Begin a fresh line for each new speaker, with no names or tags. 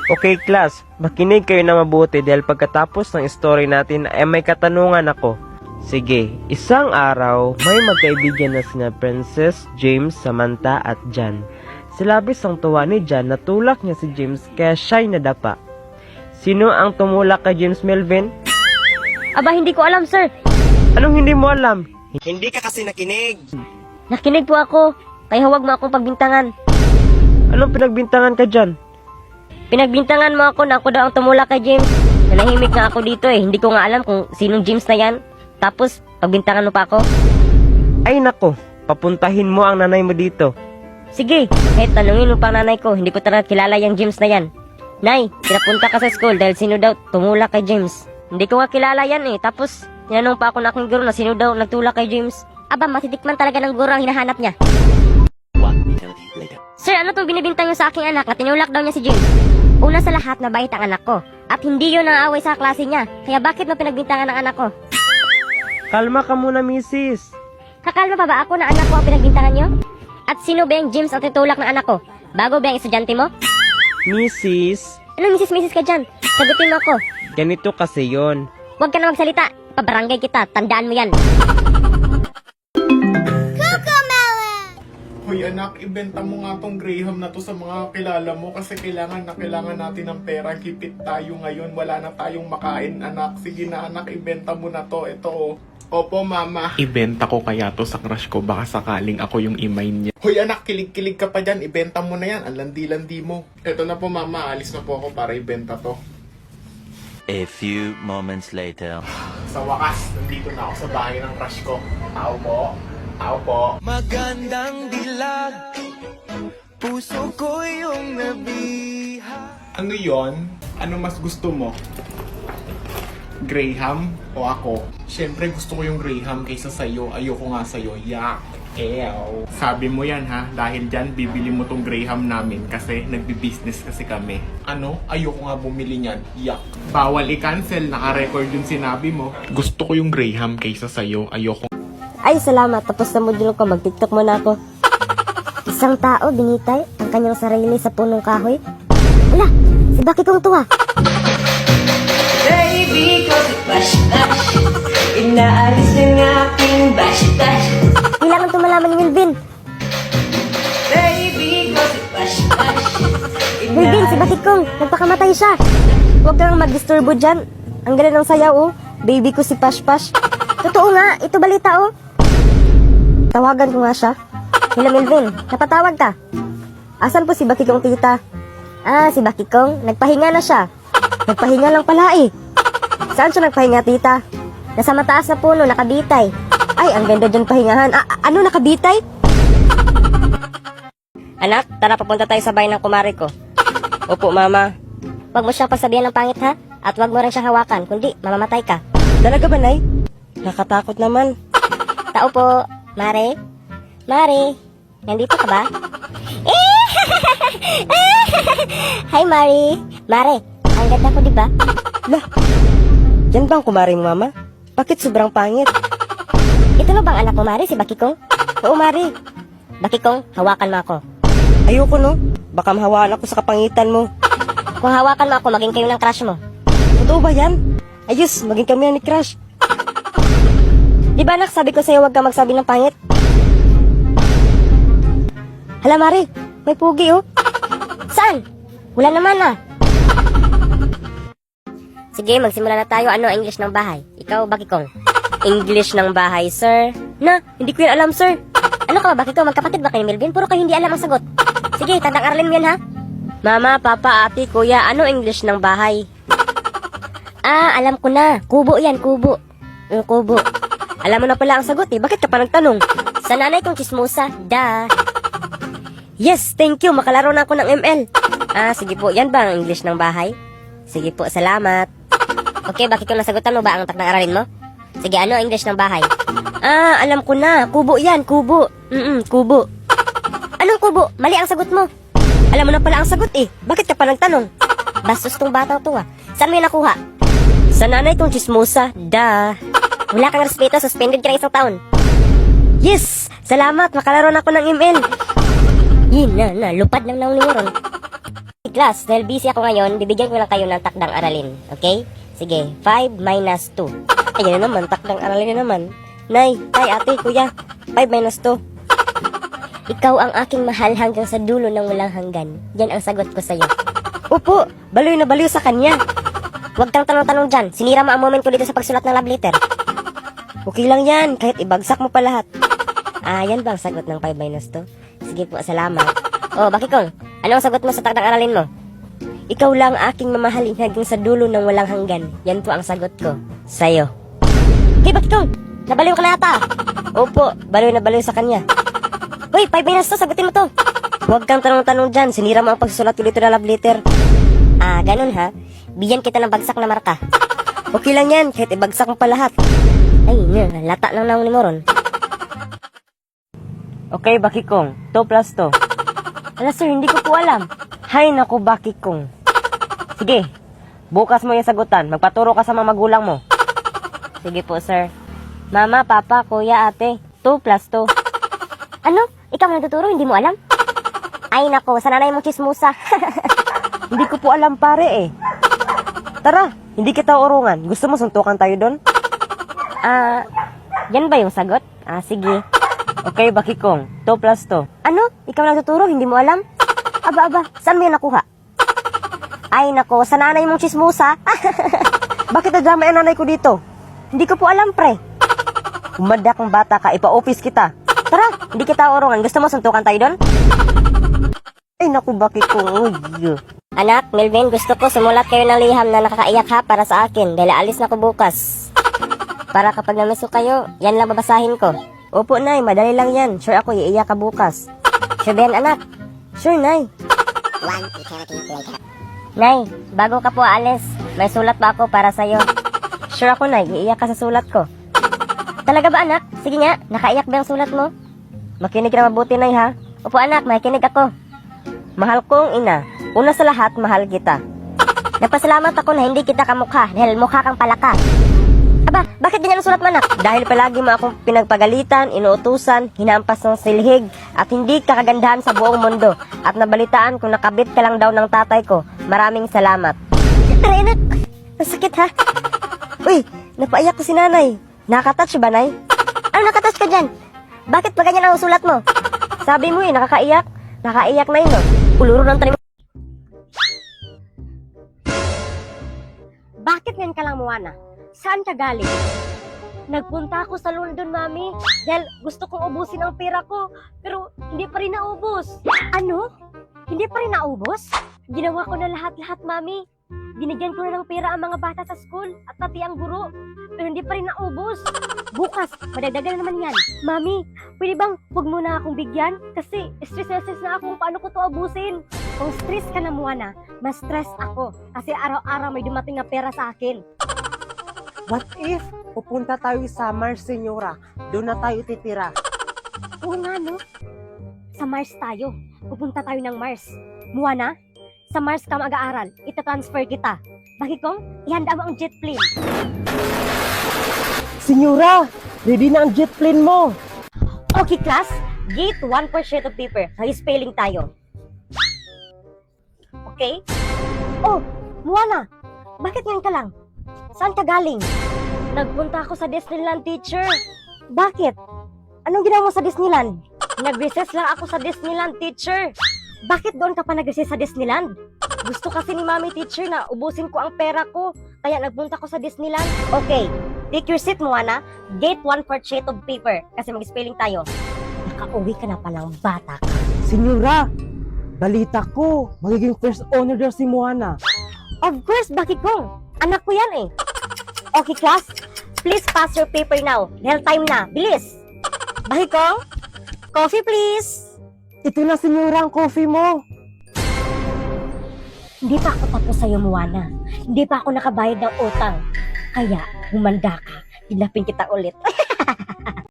Okay class, makinig kayo na mabuti dahil pagkatapos ng story natin ay may katanungan ako. Sige, isang araw may magkaibigan na sina Princess, James, Samantha at John. Sa labis ang tuwa ni John, natulak niya si James kaya siya'y nadapa. Sino ang tumulak kay James Melvin?
Aba, hindi ko alam, sir.
Anong hindi mo alam? Hindi ka kasi nakinig.
Nakinig po ako, kaya huwag mo akong pagbintangan.
Anong pinagbintangan ka dyan?
Pinagbintangan mo ako na ako daw ang tumulak kay James. Nanahimik nga ako dito eh, hindi ko nga alam kung sinong James na yan. Tapos, pagbintangan mo pa ako?
Ay nako, papuntahin mo ang nanay mo dito.
Sige, kahit tanungin mo pa ang nanay ko, hindi ko talaga kilala yung James na yan. Nay, pinapunta ka sa school dahil sino daw tumulak kay James. Hindi ko nga kilala yan eh, tapos tinanong pa ako na aking guro na sino daw nagtulak kay James. Aba, matitikman talaga ng guro ang hinahanap niya. Sir, ano itong binibintang niyo sa aking anak na tinulak daw niya si James? Una sa lahat, mabait ang anak ko. At hindi yun ang away sa klase niya. Kaya bakit mo pinagbintangan ng anak ko?
Kalma ka muna, misis.
Kakalma pa ba ako na anak ko ang pinagbintangan niyo? At sino ba yung James ang titulak ng anak ko? Bago ba yung estudyante mo?
Misis,
Ano misis ka dyan? Sagutin mo ako.
ganito kasi yon.
Huwag ka na magsalita. Pabarangay kita. Tandaan mo yan.
Hoy anak, ibenta mo nga tong Graham na to sa mga kilala mo kasi kailangan natin ng pera. Hipit tayo ngayon, wala na tayong makain anak. Sige na anak, ibenta mo na to. Ito oh. Opo mama. Ibenta ko kaya to sa crush ko, baka sakaling ako yung imay niya. Hoy anak, kilig-kilig ka pa dyan, ibenta mo na yan. Ang landi-landi mo. Ito na po mama, alis na po ako para ibenta to.
A few moments later.
Sa wakas, nandito na ako sa bahay ng crush ko. Tao po. Tao po.
Magandang dilag, puso ko yung nabiha.
Ano yon? Ano mas gusto mo? Graham o ako? Siyempre gusto ko yung Graham kaysa sa'yo. Ayoko nga sa'yo. Yak. Ew. Sabi mo yan ha. Dahil dyan, bibili mo tong Graham namin kasi nagbi-business kasi kami. Ano? Ayoko nga bumili niyan. Yak. Bawal i-cancel. Naka-record yung sinabi mo. Gusto ko yung Graham kaysa sa'yo. Ayoko.
Ay, salamat. Tapos na module ko. Mag-tiktok muna ako. Isang tao binitay ang kanyang sarili sa punong kahoy. Ala, si Baki kong tuwa.
Baby, cause it bash-bash. Inaalis ng aking bash-bash.
Kailangan tumalaman ni Wilvin.
Baby, cause it bash-bash.
Wilvin, si Baki kong. Nagpakamatay siya. Huwag kang mag-disturbo dyan. Ang galing ng sayaw, oh. Baby ko si Pash Pash. Totoo nga, ito balita, oh. Tawagan ko nga siya. Hello, Melvin. Napatawag ka. Asan po si Baki kong tita? Ah, si Baki kong. Nagpahinga na siya. Nagpahinga lang pala eh. Saan siya nagpahinga, tita? Nasa mataas na puno, nakabitay. Ay, ang ganda dyan pahingahan. Ano, nakabitay? Anak, tara papunta tayo sa bahay ng kumari ko. Opo, mama. Huwag mo siyang pasabihan ng pangit, ha? At huwag mo rin siyang hawakan, kundi mamamatay ka. Talaga ba, Nay? Nakatakot naman. Tao po, Mare. Mare, nandito ka ba? Hi, Mare. Mare, ang ganda ko, di ba? Lah, yan bang kumari mo, mama? Bakit sobrang pangit? Ito na bang anak mo, Mare, si Bakikong? Oo, Mare. Bakikong, hawakan mo ako. Ayoko, no? Baka mahawakan ako sa kapangitan mo. Kung hawakan mo ako, maging kayo ng crush mo. Totoo ba yan? Ayos, maging kami ni crush. Di ba, anak, sabi ko sa'yo huwag kang magsabi ng pangit? Hala, Mare, may pugi, oh. Saan? Wala naman, ah. Sige, magsimula na tayo. Ano ang English ng bahay? Ikaw, Bakikong. English ng bahay, sir. Na, hindi ko yan alam, sir. Ano ka ba, Bakikong? Magkapatid ba kayo, Melvin? Puro kayo hindi alam ang sagot. Sige, tandang-aralin mo yan, ha? Mama, papa, ate, kuya, ano English ng bahay? Alam ko na. Kubo yan, kubo. Kubo. Alam mo na pala ang sagot, eh. Bakit ka pa nagtanong? Sa nanay kong chismosa. Da. Yes, thank you. Makalaro na ako ng ML. Sige po. Yan ba ang English ng bahay? Sige po, salamat. Okay, bakit kung nasagutan mo ba ang takdang aralin mo? Sige, ano English ng bahay? Alam ko na. Kubo yan, kubo. Kubo. Anong kubo? Mali ang sagot mo. Alam mo na pala ang sagot, eh. Bakit ka pa nagtanong? Bastos tong bata to, ah. Saan mo yung nakuha? Sa nanay kong chismosa. Da. Wala kang respeto, suspended ka ng isang taon. Yes! Salamat, makalaro na ako ng ML. Yun na, lupad lang ng lingoron. Class, dahil busy ako ngayon, bibigyan ko lang kayo ng takdang aralin. Okay? Sige, 5 minus 2. Ayan na naman, takdang aralin na naman. Nay, tay, ate, kuya, 5 minus 2. Ikaw ang aking mahal hanggang sa dulo ng walang hanggan. Yan ang sagot ko sa'yo. Opo, baliw na baliw sa kanya. Huwag kang tanong-tanong dyan. Sinira mo ang moment ko dito sa pagsulat ng love letter. Okay lang yan, kahit ibagsak mo pa lahat. Yan ba ang sagot ng 5 minus 2? Sige po, salamat. Oh, Bakikong, ano ang sagot mo sa takdang aralin mo? Ikaw lang aking mamahalin hanggang sa dulo ng walang hanggan. Yan po ang sagot ko sa'yo. Okay, Bakikong, nabaliw ka na yata. Opo, baliw na baliw sa kanya. Hoy, 5 minus 2, sagutin mo to. Huwag kang tanong-tanong dyan, sinira mo ang pagsusulat ko dito na love letter. Ganun ha? Bigyan kita ng bagsak na marka. Okay lang yan, kahit ibagsak mo pa lahat. Ay, lata lang naman ni Moron.
Okay, Bakikong, 2 plus 2.
Ala sir, hindi ko po alam.
Hay naku, Bakikong. Sige, bukas mo yung sagutan. Magpaturo ka sa mga magulang mo.
Sige po sir. Mama, papa, kuya, ate, 2 plus 2. Ano? Ikaw ang nagtuturo, hindi mo alam? Ay nako, sa nanay mong chismusa.
Hindi ko po alam pare eh. Tara, hindi kita urungan. Gusto mo suntukan tayo doon?
Yan ba yung sagot? Sige.
Okay, Bakikong, 2 plus 2.
Ano? Ikaw ang nagtuturo, hindi mo alam? Aba, saan mo yan nakuha? Ay nako, sa nanay mong chismusa.
Bakit nadama ang nanay ko dito?
Hindi ko po alam, pre.
Umanda kang bata ka, ipa-office kita.
Tara, hindi kita urungan. Gusto mo suntukan tayo doon?
Ay naku, Bakikong. Uy.
Anak, Melvin, gusto ko sumulat kayo ng liham na nakakaiyak ha para sa akin dahil alis na ko bukas. Para kapag namiso kayo, yan lang babasahin ko.
Opo, Nay, madali lang yan. Sure ako, iiyak ka bukas.
Sure ba yan, anak?
Sure, Nay.
Nay, bago ka po alis, may sulat pa ako para sa'yo.
Sure ako, Nay, iiyak ka sa sulat ko.
Talaga ba, anak? Sige nga, nakaiyak ba ang sulat mo?
Makinig ka na mabuti, Nay, ha?
Opo, anak, makikinig ako.
Mahal kong ina, una sa lahat, mahal kita.
Nagpasalamat ako na hindi kita kamukha dahil mukha kang palaka. Aba, bakit ganyan ang sulat mo, anak?
Dahil palagi mo akong pinagpagalitan, inuutusan, hinampas ng silhig, at hindi ka kagandahan sa buong mundo. At nabalitaan kung nakabit ka lang daw ng tatay ko. Maraming salamat.
Aray, anak, masakit ha?
Uy, napaiyak ko si nanay. Nakatouch ba, Nay?
Ano nakatouch ka dyan? Bakit pa ganyan ang sulat mo?
Sabi mo nakakaiyak. Nakaiyak na yun, no?
Uluro ng tanim. Bakit ngayon ka lang, Moana? Saan ka galing? Nagpunta ako sa London, Mami, dahil gusto kong ubusin ang pera ko, pero hindi pa rin naubos. Ano? Hindi pa rin naubos? Ginawa ko na lahat-lahat, Mami. Binigyan ko na ng pera ang mga bata sa school at pati ang guro, pero hindi pa rin naubos. Bukas, madagdagan naman yan. Mami, pwede bang huwag mo na akong bigyan? Kasi stress na ako kung paano ko to abusin. Kung stress ka na, Moana, mas stress ako kasi araw-araw may dumating na pera sa akin.
What if pupunta tayo sa Mars, Senyora? Doon na tayo titira.
Oo nga, no? Sa Mars tayo. Pupunta tayo ng Mars. Moana, sa Mars ka mag-aaral. Ita-transfer kita. Bakikong, ihanda mo ang jet plane.
Senyora, ready na ang jet plane mo.
Okay, class. Gate 1 per sheet of paper. Spelling tayo. Okay? Oh, Moana, bakit ngayon ka lang? Saan ka galing? Nagpunta ako sa Disneyland, teacher. Bakit? Anong ginawa mo sa Disneyland? Nag-recess lang ako sa Disneyland, teacher. Bakit doon ka pa nag-recess sa Disneyland? Gusto kasi ni Mami, teacher, na ubusin ko ang pera ko. Kaya nagpunta ko sa Disneyland. Okay, take your seat, Moana. Gate 1 per sheet of paper. Kasi mag-spelling tayo. Nakauwi ka na palang bata ka.
Senyora, balita ko, magiging first owner daw si Moana.
Of course, bakit ko? Anak ko yan eh. Okay, class. Please pass your paper now. Dahil time na. Bilis. Bakit ko? Coffee, please.
Ito na, Senyora, ang coffee mo.
Hindi pa ako tapos sa'yo, Moana. Hindi pa ako nakabayad ng utang. Kaya, humanda ka. Hinapin kita ulit.